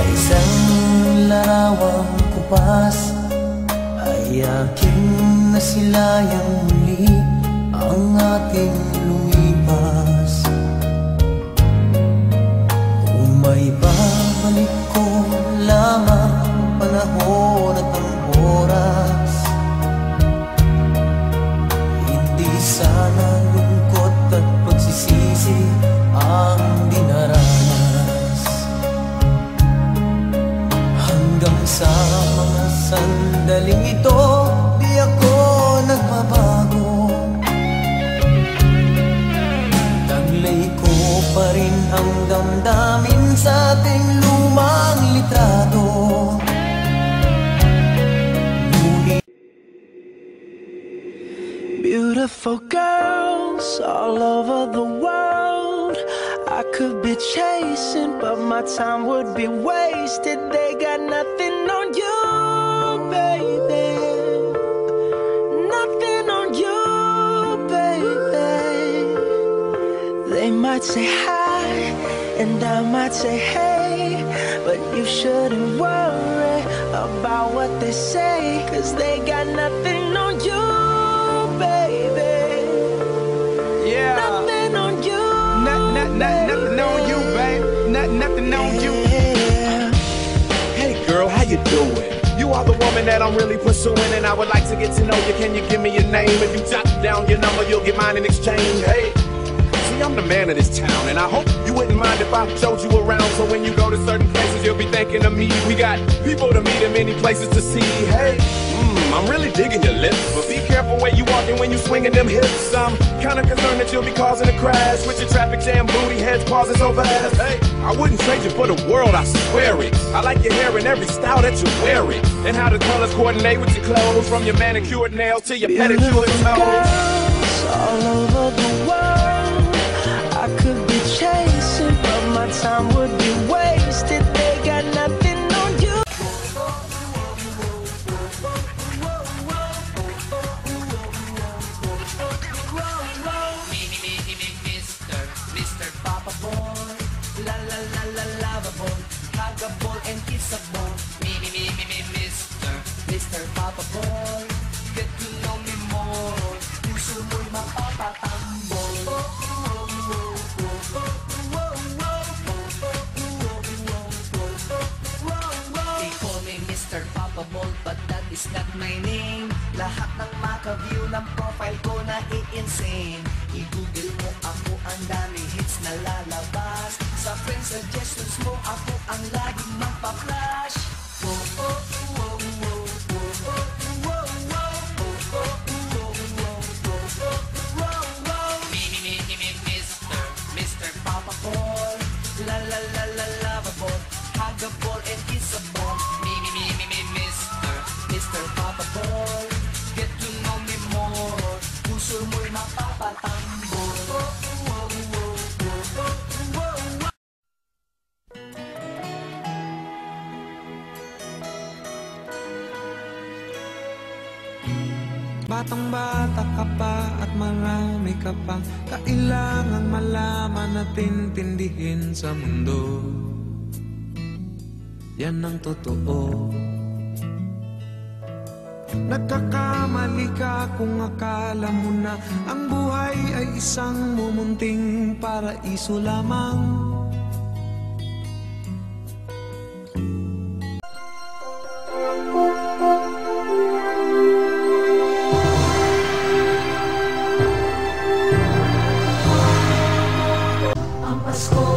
isang larawang kupas ay aking nasilayang muli ang ating lumipas. Kung may babalik ko lamang panahon at ang oras, hindi sana lungkot at pagsisisi ang dinaranas. Hanggang sa mga sandaling ito, di ako nagbabago. Taglay ko pa rin ang damdamin sa ating lumang litrato. Beautiful girls all over the world, I could be chasing, but my time would be wasted. They got nothing on you, baby. Nothing on you, baby. They might say hi, and I might say hey, but you shouldn't worry about what they say, 'cause they got nothing on you, baby. Yeah. Nothing on you. Nothing on you, babe. Nothing on you. Hey girl, how you doing? You are the woman that I'm really pursuing, and I would like to get to know you. Can you give me your name? If you jot down your number, you'll get mine in exchange. Hey, see, I'm the man of this town, and I hope you wouldn't mind if I showed you around. So when you go to certain places, you'll be thinking of me. We got people to meet and many places to see. Hey, I'm really digging your lips, but be careful where you walking when you swinging them hips. I'm kinda concerned that you'll be causing a crash with your traffic jam booty heads pausing so fast. Hey, I wouldn't trade you for the world, I swear it. I like your hair in every style that you wear it, and how the colors coordinate with your clothes, from your manicured nails to your pedicured toes. All over the world, I could be chasing, but my time would be wasted. They got nothing on you. Mr. Papa Boy, la la la la lava boy, hagabol and kissable. Mr. Papa Boy, get to know me more. Puso mo'y mapapatambol. They call me Mr. Papa Boy, but that is not my name. Lahat ng maka-view ng profile ko na i-insane. I-google mo ako, ang daming hits na lalabas. Sa friend suggestions mo, ako ang laging magpa-flash. Mr. Papa Boy, la la la la lava boy, hagabol and kissable. Mr. Papa Boy, get to know me more. Puso mo'y mapapatambol. Batang bata ka pa at marami ka pa kailangang malaman at intindihin sa mundo. Yan ang totoo. Nagkakamali ka kung akala mo na ang buhay ay isang mumunting paraiso lamang. Ang Pasko